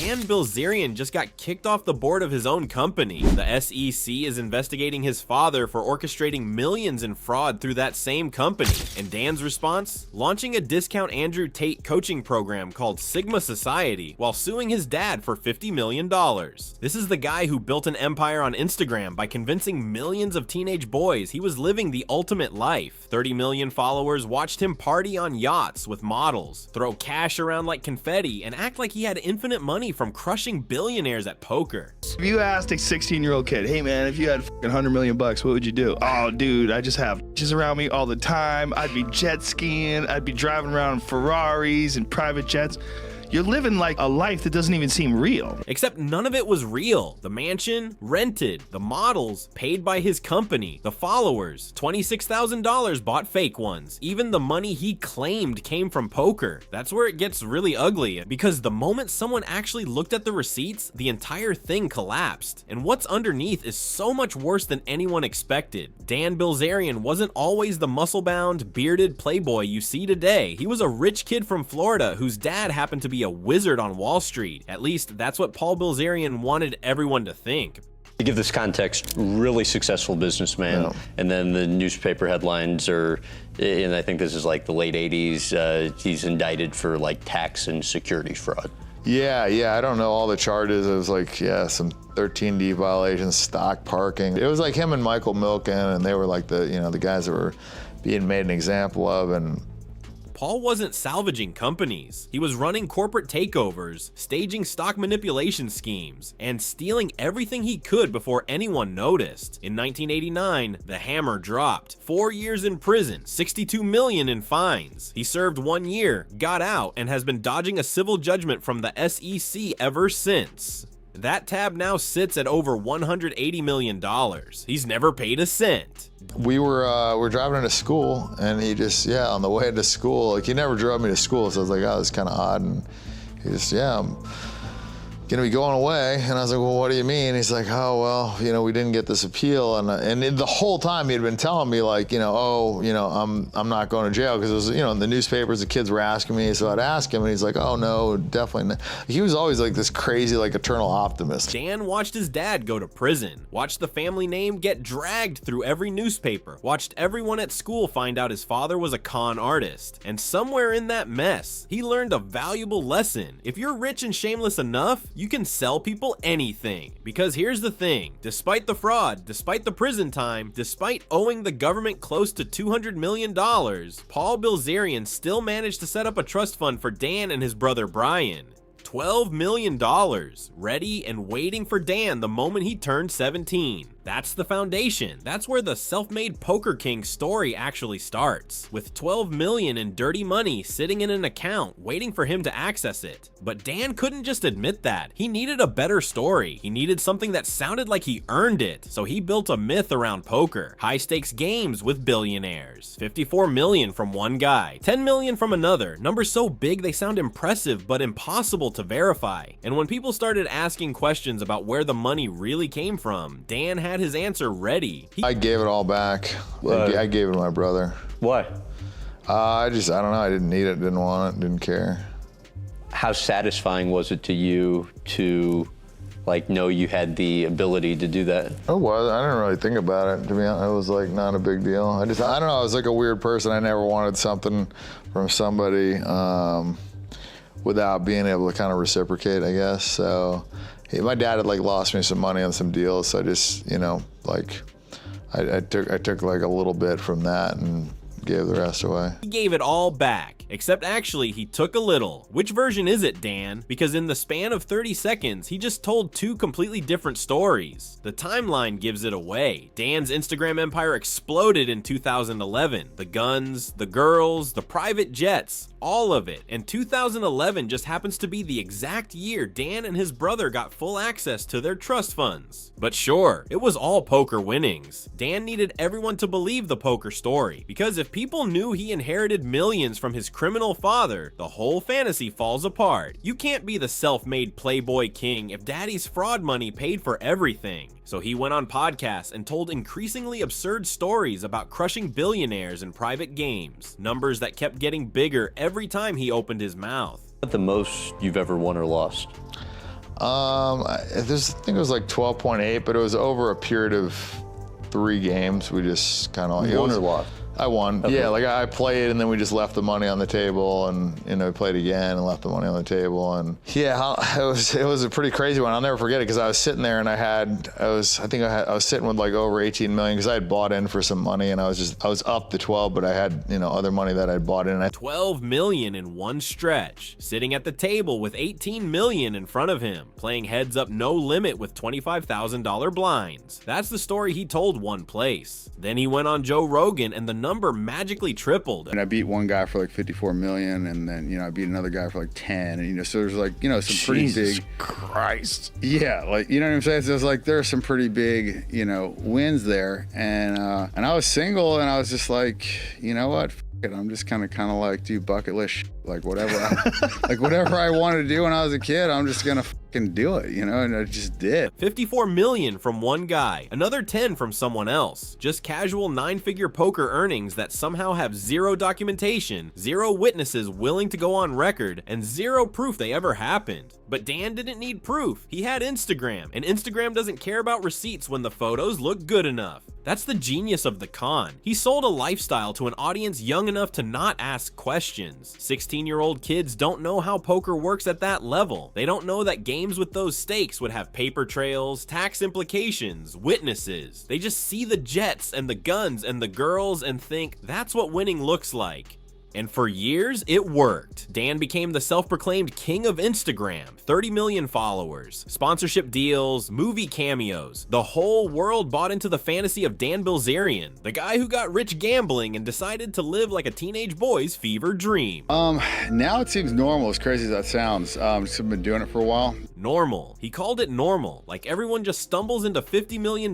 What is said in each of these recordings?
Dan Bilzerian just got kicked off the board of his own company. The SEC is investigating his father for orchestrating millions in fraud through that same company. And Dan's response? Launching a discount Andrew Tate coaching program called Sigma Society while suing his dad for $50 million. This is the guy who built an empire on Instagram by convincing millions of teenage boys he was living the ultimate life. 30 million followers watched him party on yachts with models, throw cash around like confetti, and act like he had infinite money from crushing billionaires at poker. If you asked a 16-year-old kid, hey man, if you had $100 million, what would you do? Oh dude, I just have bitches around me all the time. I'd be jet skiing. I'd be driving around in Ferraris and private jets. You're living like a life that doesn't even seem real. Except none of it was real. The mansion, rented. The models, paid by his company. The followers, $26,000 bought fake ones. Even the money he claimed came from poker. That's where it gets really ugly, because the moment someone actually looked at the receipts, the entire thing collapsed. And what's underneath is so much worse than anyone expected. Dan Bilzerian wasn't always the muscle-bound, bearded playboy you see today. He was a rich kid from Florida whose dad happened to be a wizard on Wall Street. At least that's what Paul Bilzerian wanted everyone to think. To give this context, really successful businessman, Yeah. And then the newspaper headlines are, and I think this is like the late 80s, he's indicted for like tax and securities fraud. Yeah, I don't know all the charges. It was like, yeah, some 13D violations, stock parking. It was like him and Michael Milken, and they were like the guys that were being made an example of. And Paul wasn't salvaging companies. He was running corporate takeovers, staging stock manipulation schemes, and stealing everything he could before anyone noticed. In 1989, the hammer dropped. 4 years in prison, $62 million in fines. He served 1 year, got out, and has been dodging a civil judgment from the SEC ever since. That tab now sits at over $180 million. He's never paid a cent. we were driving into school, and he just, on the way to school, like he never drove me to school, so I was like, oh, this is kind of odd. And he just, I'm gonna be going away. And I was like, well, what do you mean? He's like, oh, well, we didn't get this appeal. And the whole time he had been telling me like, I'm not going to jail, because it was, in the newspapers, the kids were asking me, so I'd ask him, and he's like, oh no, definitely not. He was always like this crazy, like eternal optimist. Dan watched his dad go to prison, watched the family name get dragged through every newspaper, watched everyone at school find out his father was a con artist. And somewhere in that mess, he learned a valuable lesson. If you're rich and shameless enough, you can sell people anything. Because here's the thing, despite the fraud, despite the prison time, despite owing the government close to $200 million, Paul Bilzerian still managed to set up a trust fund for Dan and his brother Brian. $12 million, ready and waiting for Dan the moment he turned 17. That's the foundation. That's where the self-made poker king story actually starts, with $12 million in dirty money sitting in an account waiting for him to access it. But Dan couldn't just admit that. He needed a better story. He needed something that sounded like he earned it. So he built a myth around poker. High-stakes games with billionaires. 54 million from one guy, 10 million from another. Numbers so big they sound impressive but impossible to verify. And when people started asking questions about where the money really came from, Dan had his answer ready. I gave it all back. I gave it to my brother. Why? I don't know. I didn't need it, didn't want it, didn't care. How satisfying was it to you to know you had the ability to do that? It was. I didn't really think about it, to be honest. It was like not a big deal. I don't know. I was like a weird person. I never wanted something from somebody without being able to kind of reciprocate, I guess. So my dad had lost me some money on some deals, so I just, I took like a little bit from that and gave the rest away. He gave it all back, except actually he took a little. Which version is it, Dan? Because in the span of 30 seconds, he just told two completely different stories. The timeline gives it away. Dan's Instagram empire exploded in 2011. The guns, the girls, the private jets, all of it. And 2011 just happens to be the exact year Dan and his brother got full access to their trust funds. But sure, it was all poker winnings. Dan needed everyone to believe the poker story, because if people knew he inherited millions from his criminal father, the whole fantasy falls apart. You can't be the self-made playboy king if daddy's fraud money paid for everything. So he went on podcasts and told increasingly absurd stories about crushing billionaires in private games, numbers that kept getting bigger every time he opened his mouth. What's the most you've ever won or lost? I think it was like 12.8, but it was over a period of 3 games. We just kind of Won or lost? I won. Okay. Yeah, like I played and then we just left the money on the table, and we played again and left the money on the table, and yeah, it was a pretty crazy one. I'll never forget it because I was sitting there and I was sitting with like over 18 million because I had bought in for some money, and I was up to 12, but I had other money that I'd bought in. 12 million in one stretch, sitting at the table with 18 million in front of him, playing heads up no limit with $25,000 blinds. That's the story he told one place. Then he went on Joe Rogan and the number magically tripled. And I beat one guy for like 54 million, and then I beat another guy for like 10, and so there's like some pretty Jesus big Christ. Yeah, like what I'm saying. So it's like there are some pretty big wins there, and I was single, and I was just like, you know what, F it, I'm just kind of like do bucket list shit. Like whatever I wanted to do when I was a kid, I'm just gonna fucking do it, and I just did. 54 million from one guy, another 10 from someone else. Just casual 9-figure poker earnings that somehow have zero documentation, zero witnesses willing to go on record, and zero proof they ever happened. But Dan didn't need proof. He had Instagram, and Instagram doesn't care about receipts when the photos look good enough. That's the genius of the con. He sold a lifestyle to an audience young enough to not ask questions. 16-year-old kids don't know how poker works at that level. They don't know that games with those stakes would have paper trails, tax implications, witnesses. They just see the jets and the guns and the girls and think that's what winning looks like. And for years, it worked. Dan became the self-proclaimed king of Instagram, 30 million followers, sponsorship deals, movie cameos. The whole world bought into the fantasy of Dan Bilzerian, the guy who got rich gambling and decided to live like a teenage boy's fever dream. Now it seems normal, as crazy as that sounds. Just been doing it for a while. Normal. He called it normal, like everyone just stumbles into $50 million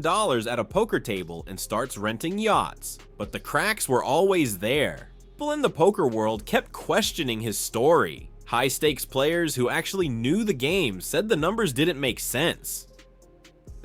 at a poker table and starts renting yachts. But the cracks were always there. People in the poker world kept questioning his story. High-stakes players who actually knew the game said the numbers didn't make sense.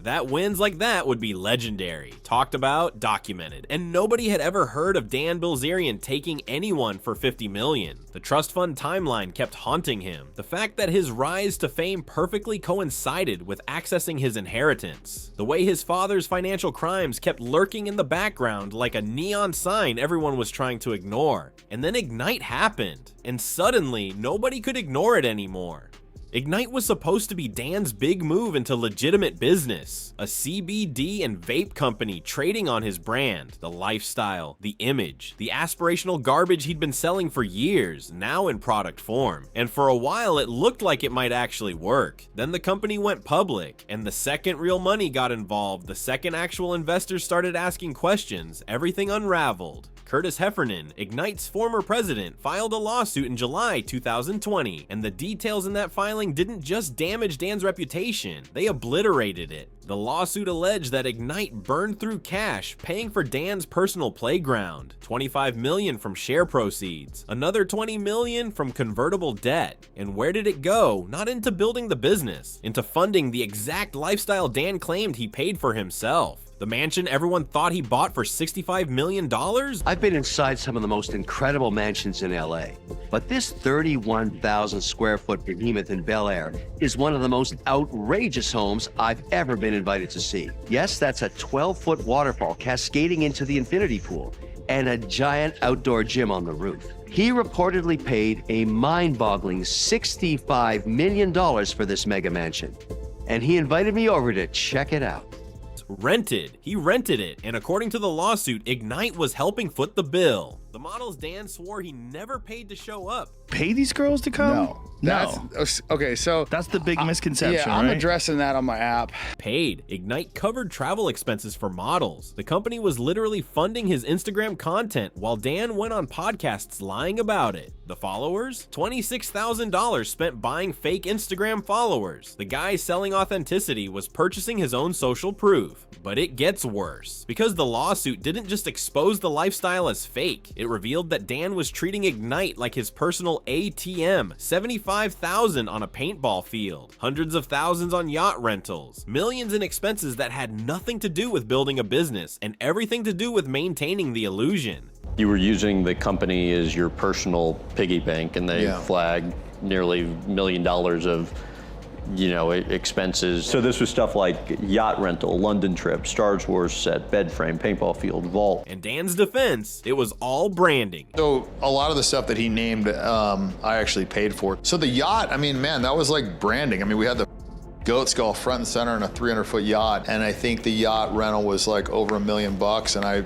That wins like that would be legendary, talked about, documented, and nobody had ever heard of Dan Bilzerian taking anyone for 50 million. The trust fund timeline kept haunting him. The fact that his rise to fame perfectly coincided with accessing his inheritance. The way his father's financial crimes kept lurking in the background like a neon sign everyone was trying to ignore. And then Ignite happened, and suddenly nobody could ignore it anymore. Ignite was supposed to be Dan's big move into legitimate business, a CBD and vape company trading on his brand, the lifestyle, the image, the aspirational garbage he'd been selling for years, now in product form. And for a while it looked like it might actually work. Then the company went public, and the second real money got involved, the second actual investors started asking questions, everything unraveled. Curtis Heffernan, Ignite's former president, filed a lawsuit in July 2020, and the details in that filing didn't just damage Dan's reputation, they obliterated it. The lawsuit alleged that Ignite burned through cash, paying for Dan's personal playground, $25 million from share proceeds, another $20 million from convertible debt. And where did it go? Not into building the business, into funding the exact lifestyle Dan claimed he paid for himself. The mansion everyone thought he bought for $65 million? I've been inside some of the most incredible mansions in LA, but this 31,000 square foot behemoth in Bel Air is one of the most outrageous homes I've ever been invited to see. Yes, that's a 12-foot waterfall cascading into the infinity pool and a giant outdoor gym on the roof. He reportedly paid a mind-boggling $65 million for this mega mansion, and he invited me over to check it out. Rented. He rented it, and according to the lawsuit, Ignite was helping foot the bill. The models Dan swore he never paid to show up. Pay these girls to come? No. Okay, so That's the big misconception, yeah, I'm right? addressing that on my app. Paid. Ignite covered travel expenses for models. The company was literally funding his Instagram content while Dan went on podcasts lying about it. The followers? $26,000 spent buying fake Instagram followers. The guy selling authenticity was purchasing his own social proof. But it gets worse, because the lawsuit didn't just expose the lifestyle as fake. It revealed that Dan was treating Ignite like his personal ATM, $75,000 on a paintball field, hundreds of thousands on yacht rentals, millions in expenses that had nothing to do with building a business and everything to do with maintaining the illusion. You were using the company as your personal piggy bank, and they Yeah. flagged nearly $1 million of expenses. So this was stuff like yacht rental, London trip, Star Wars set, bed frame, paintball field, vault. In Dan's defense, it was all branding. So a lot of the stuff that he named, I actually paid for. So the yacht, I mean, man, that was like branding. I mean, we had the goat skull front and center in a 300-foot yacht, and I think the yacht rental was like over $1 million, and I,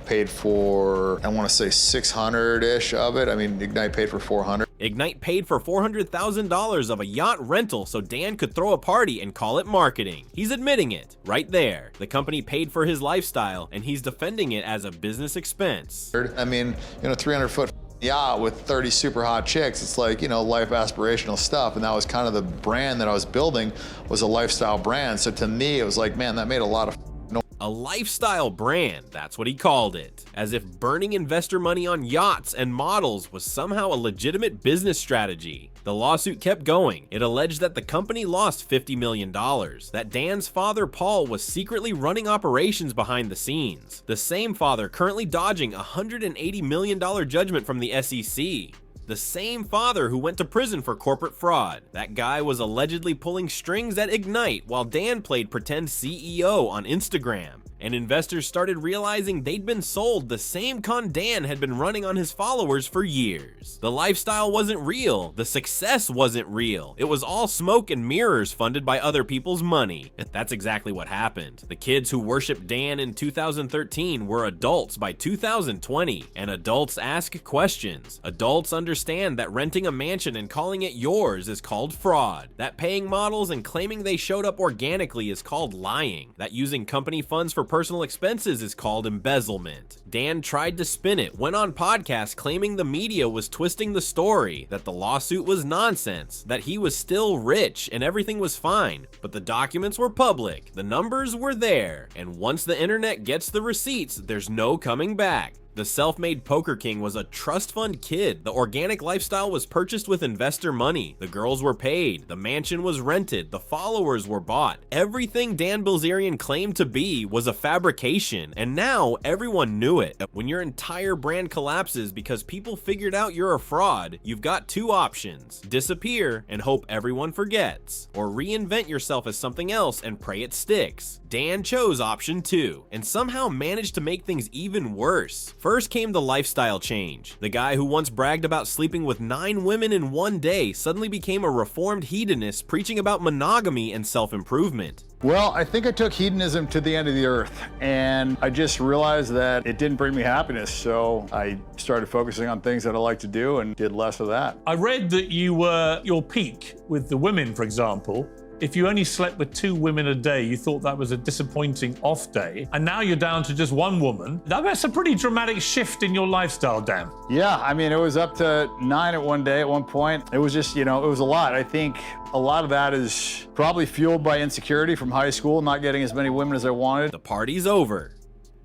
paid for, I want to say 600-ish of it. I mean, Ignite paid for 400. Ignite paid for $400,000 of a yacht rental so Dan could throw a party and call it marketing. He's admitting it, right there. The company paid for his lifestyle, and he's defending it as a business expense. I mean, 300-foot yacht with 30 super hot chicks, it's like, life aspirational stuff, and that was kind of the brand that I was building, was a lifestyle brand. So to me, it was like, man, that made a lot of noise. A lifestyle brand, that's what he called it. As if burning investor money on yachts and models was somehow a legitimate business strategy. The lawsuit kept going. It alleged that the company lost $50 million, that Dan's father Paul was secretly running operations behind the scenes. The same father currently dodging a $180 million judgment from the SEC. The same father who went to prison for corporate fraud. That guy was allegedly pulling strings at Ignite while Dan played pretend CEO on Instagram. And investors started realizing they'd been sold the same con Dan had been running on his followers for years. The lifestyle wasn't real. The success wasn't real. It was all smoke and mirrors funded by other people's money. That's exactly what happened. The kids who worshiped Dan in 2013 were adults by 2020, and adults ask questions. Adults understand that renting a mansion and calling it yours is called fraud. That paying models and claiming they showed up organically is called lying. That using company funds for personal expenses is called embezzlement. Dan tried to spin it, went on podcasts claiming the media was twisting the story, that the lawsuit was nonsense, that he was still rich and everything was fine, but the documents were public, the numbers were there, and once the internet gets the receipts, there's no coming back. The self-made poker king was a trust fund kid. The organic lifestyle was purchased with investor money. The girls were paid. The mansion was rented. The followers were bought. Everything Dan Bilzerian claimed to be was a fabrication, and now everyone knew it. When your entire brand collapses because people figured out you're a fraud, you've got two options: disappear and hope everyone forgets, or reinvent yourself as something else and pray it sticks. Dan chose option 2, and somehow managed to make things even worse. First came the lifestyle change. The guy who once bragged about sleeping with 9 women in one day suddenly became a reformed hedonist preaching about monogamy and self-improvement. Well, I think I took hedonism to the end of the earth, and I just realized that it didn't bring me happiness, so I started focusing on things that I like to do and did less of that. I read that you were your peak with the women, for example. If you only slept with 2 women a day, you thought that was a disappointing off day, and now you're down to just 1 woman. That's a pretty dramatic shift in your lifestyle, Dan. Yeah, I mean, it was up to 9 at one day at one point. It was just, it was a lot. I think a lot of that is probably fueled by insecurity from high school, not getting as many women as I wanted. The party's over.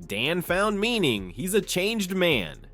Dan found meaning. He's a changed man.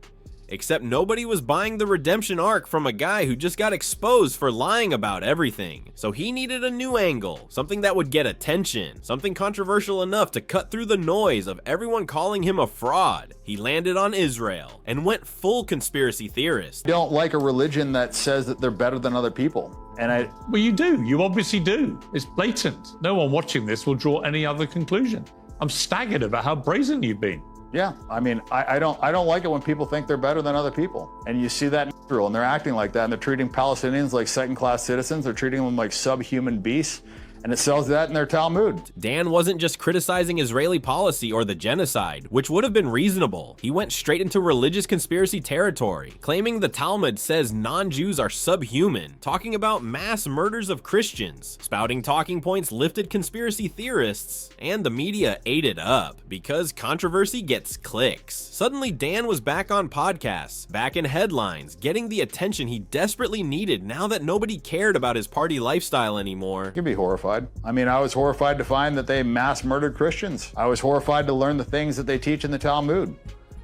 Except nobody was buying the redemption arc from a guy who just got exposed for lying about everything. So he needed a new angle, something that would get attention, something controversial enough to cut through the noise of everyone calling him a fraud. He landed on Israel and went full conspiracy theorist. I don't like a religion that says that they're better than other people. Well, you do. You obviously do. It's blatant. No one watching this will draw any other conclusion. I'm staggered about how brazen you've been. Yeah, I mean, I don't like it when people think they're better than other people. And you see that in Israel, and they're acting like that, and they're treating Palestinians like second-class citizens. They're treating them like subhuman beasts. And it sells that in their Talmud. Dan wasn't just criticizing Israeli policy or the genocide, which would have been reasonable. He went straight into religious conspiracy territory, claiming the Talmud says non-Jews are subhuman, talking about mass murders of Christians, spouting talking points lifted conspiracy theorists, and the media ate it up, because controversy gets clicks. Suddenly Dan was back on podcasts, back in headlines, getting the attention he desperately needed now that nobody cared about his party lifestyle anymore. You can be horrified. I mean, I was horrified to find that they mass murdered Christians. I was horrified to learn the things that they teach in the Talmud.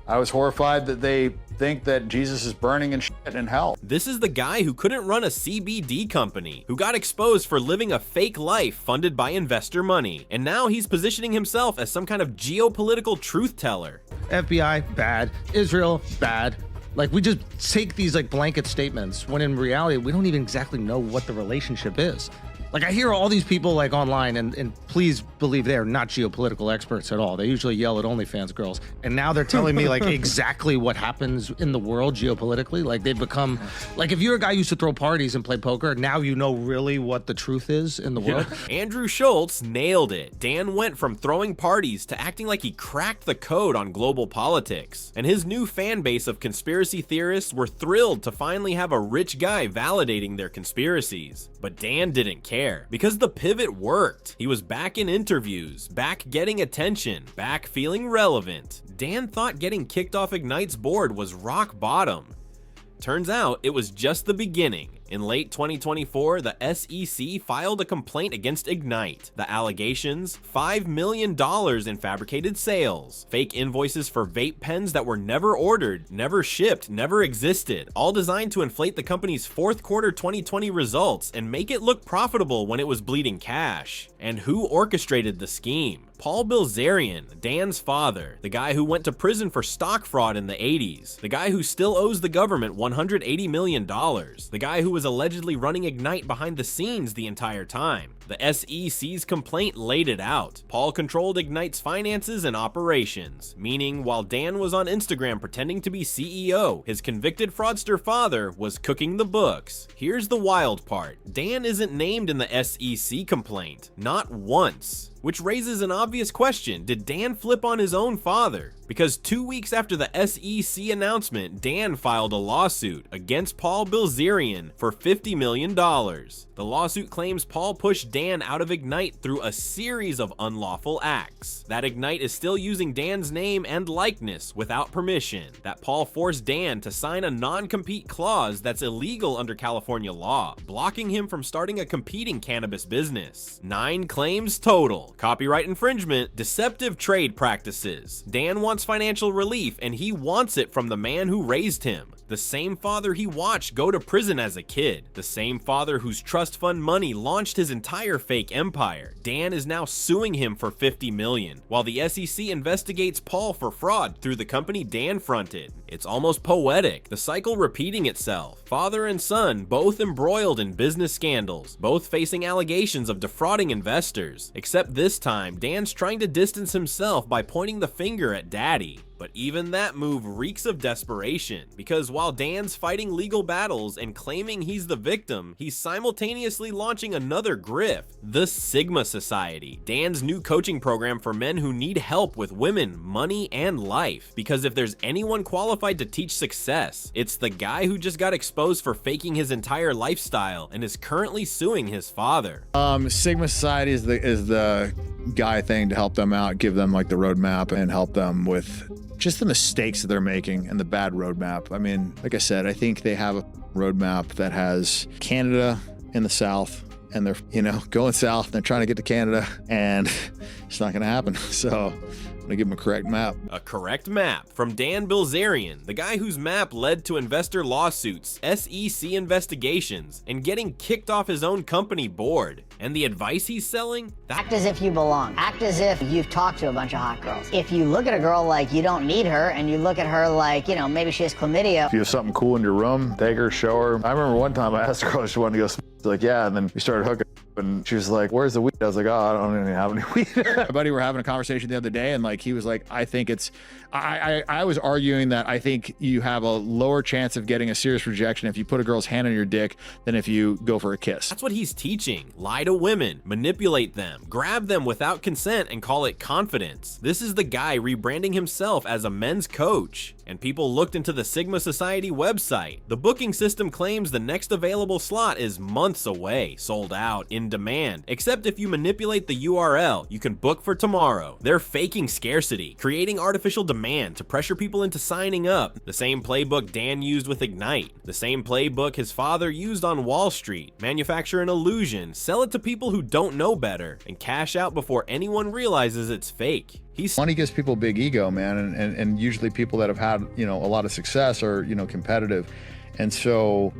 I was horrified that they think that Jesus is burning in shit in hell. This is the guy who couldn't run a CBD company, who got exposed for living a fake life funded by investor money. And now he's positioning himself as some kind of geopolitical truth teller. FBI, bad. Israel, bad. Like, we just take these like blanket statements when in reality, we don't even exactly know what the relationship is. Like, I hear all these people like online, and please believe they're not geopolitical experts at all. They usually yell at OnlyFans girls, and now they're telling me like exactly what happens in the world geopolitically. Like, they've become like, if you're a guy who used to throw parties and play poker, now you know really what the truth is in the world. Andrew Schultz nailed it. Dan went from throwing parties to acting like he cracked the code on global politics, and his new fan base of conspiracy theorists were thrilled to finally have a rich guy validating their conspiracies. But Dan didn't care, because the pivot worked. He was back in interviews, back getting attention, back feeling relevant. Dan thought getting kicked off Ignite's board was rock bottom. Turns out it was just the beginning. In late 2024, the SEC filed a complaint against Ignite. The allegations: $5 million in fabricated sales, fake invoices for vape pens that were never ordered, never shipped, never existed, all designed to inflate the company's fourth quarter 2020 results and make it look profitable when it was bleeding cash. And who orchestrated the scheme? Paul Bilzerian, Dan's father, the guy who went to prison for stock fraud in the 80s, the guy who still owes the government $180 million, the guy who was allegedly running Ignite behind the scenes the entire time. The SEC's complaint laid it out. Paul controlled Ignite's finances and operations, meaning while Dan was on Instagram pretending to be CEO, his convicted fraudster father was cooking the books. Here's the wild part: Dan isn't named in the SEC complaint, not once. Which raises an obvious question: did Dan flip on his own father? Because 2 weeks after the SEC announcement, Dan filed a lawsuit against Paul Bilzerian for $50 million. The lawsuit claims Paul pushed Dan out of Ignite through a series of unlawful acts, that Ignite is still using Dan's name and likeness without permission, that Paul forced Dan to sign a non-compete clause that's illegal under California law, blocking him from starting a competing cannabis business. 9 claims total: copyright infringement, deceptive trade practices. Dan wants financial relief, and he wants it from the man who raised him. The same father he watched go to prison as a kid. The same father whose trust fund money launched his entire fake empire. Dan is now suing him for $50 million, while the SEC investigates Paul for fraud through the company Dan fronted. It's almost poetic, the cycle repeating itself. Father and son both embroiled in business scandals, both facing allegations of defrauding investors. Except this time, Dan's trying to distance himself by pointing the finger at Daddy. But even that move reeks of desperation, because while Dan's fighting legal battles and claiming he's the victim, he's simultaneously launching another grift: the Sigma Society, Dan's new coaching program for men who need help with women, money, and life. Because if there's anyone qualified to teach success, it's the guy who just got exposed for faking his entire lifestyle and is currently suing his father. Sigma Society is the guy thing to help them out, give them like the roadmap and help them with just the mistakes that they're making and the bad roadmap. I mean, like I said, I think they have a roadmap that has Canada in the south, and they're, going south and they're trying to get to Canada, and it's not going to happen. So I'm going to give them a correct map. A correct map from Dan Bilzerian, the guy whose map led to investor lawsuits, SEC investigations, and getting kicked off his own company board. And the advice he's selling? Act as if you belong. Act as if you've talked to a bunch of hot girls. If you look at a girl like you don't need her, and you look at her like, maybe she has chlamydia. If you have something cool in your room, take her, show her. I remember one time I asked her if she wanted to go smoke. She's like, yeah, and then we started hooking up, and she was like, where's the weed? I was like, oh, I don't even have any weed. My buddy were having a conversation the other day, and like he was like, I think it's, I was arguing that I think you have a lower chance of getting a serious rejection if you put a girl's hand on your dick than if you go for a kiss. That's what he's teaching. Lie to women, manipulate them, grab them without consent, and call it confidence. This is the guy rebranding himself as a men's coach. And people looked into the Sigma Society website. The booking system claims the next available slot is months away, sold out, in demand. Except if you manipulate the URL, you can book for tomorrow. They're faking scarcity, creating artificial demand to pressure people into signing up. The same playbook Dan used with Ignite. The same playbook his father used on Wall Street. Manufacture an illusion, sell it to people who don't know better, and cash out before anyone realizes it's fake. Money gives people big ego, man, and usually people that have had, a lot of success are, competitive. And so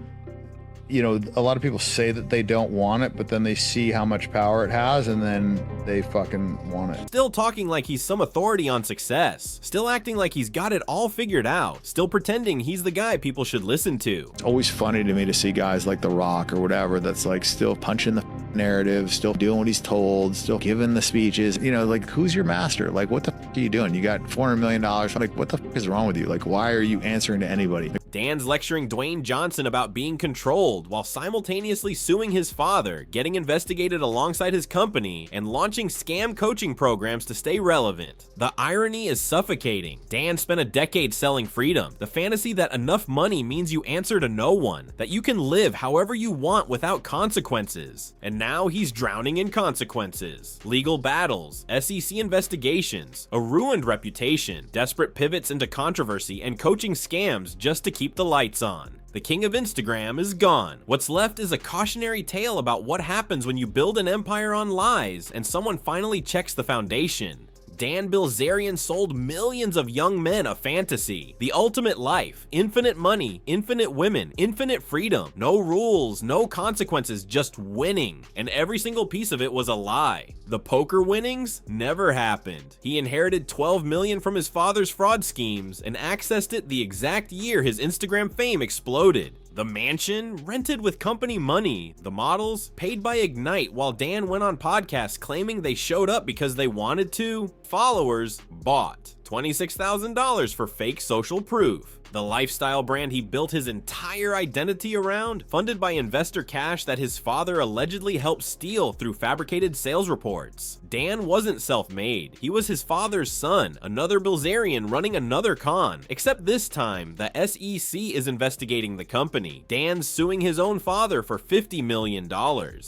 You know, a lot of people say that they don't want it, but then they see how much power it has and then they fucking want it. Still talking like he's some authority on success. Still acting like he's got it all figured out. Still pretending he's the guy people should listen to. It's always funny to me to see guys like The Rock or whatever that's like still punching the narrative, still doing what he's told, still giving the speeches. You know, like, who's your master? Like, what the are you doing? You got $400 million. Like, what the is wrong with you? Like, why are you answering to anybody? Dan's lecturing Dwayne Johnson about being controlled while simultaneously suing his father, getting investigated alongside his company, and launching scam coaching programs to stay relevant. The irony is suffocating. Dan spent a decade selling freedom, the fantasy that enough money means you answer to no one, that you can live however you want without consequences. And now he's drowning in consequences. Legal battles, SEC investigations, a ruined reputation, desperate pivots into controversy, and coaching scams just to keep the lights on. The king of Instagram is gone. What's left is a cautionary tale about what happens when you build an empire on lies and someone finally checks the foundation. Dan Bilzerian sold millions of young men a fantasy. The ultimate life, infinite money, infinite women, infinite freedom, no rules, no consequences, just winning. And every single piece of it was a lie. The poker winnings never happened. He inherited $12 million from his father's fraud schemes and accessed it the exact year his Instagram fame exploded. The mansion, rented with company money. The models, paid by Ignite while Dan went on podcasts claiming they showed up because they wanted to. Followers, bought. $26,000 for fake social proof. The lifestyle brand he built his entire identity around, funded by investor cash that his father allegedly helped steal through fabricated sales reports. Dan wasn't self-made. He was his father's son, another Bilzerian running another con. Except this time, the SEC is investigating the company. Dan's suing his own father for $50 million,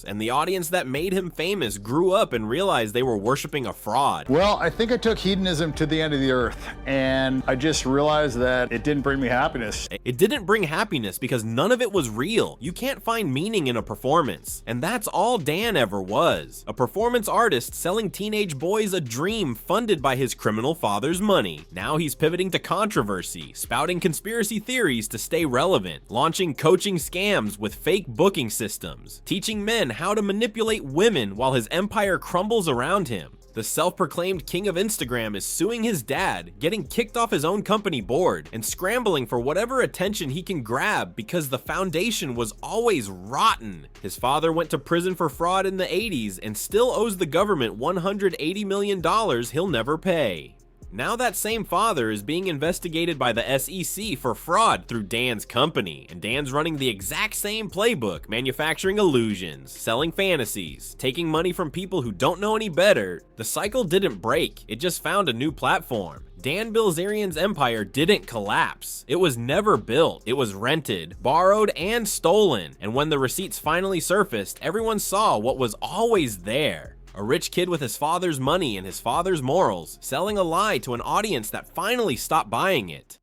and the audience that made him famous grew up and realized they were worshiping a fraud. Well, I think I took hedonism to the end of the earth, and I just realized that it didn't bring me happiness. It didn't bring happiness because none of it was real. You can't find meaning in a performance. And that's all Dan ever was. A performance artist selling teenage boys a dream funded by his criminal father's money. Now he's pivoting to controversy, spouting conspiracy theories to stay relevant, launching coaching scams with fake booking systems, teaching men how to manipulate women while his empire crumbles around him. The self-proclaimed king of Instagram is suing his dad, getting kicked off his own company board, and scrambling for whatever attention he can grab because the foundation was always rotten. His father went to prison for fraud in the 80s and still owes the government $180 million he'll never pay. Now that same father is being investigated by the SEC for fraud through Dan's company, and Dan's running the exact same playbook, manufacturing illusions, selling fantasies, taking money from people who don't know any better. The cycle didn't break, it just found a new platform. Dan Bilzerian's empire didn't collapse. It was never built. It was rented, borrowed, and stolen. And when the receipts finally surfaced, everyone saw what was always there. A rich kid with his father's money and his father's morals, selling a lie to an audience that finally stopped buying it.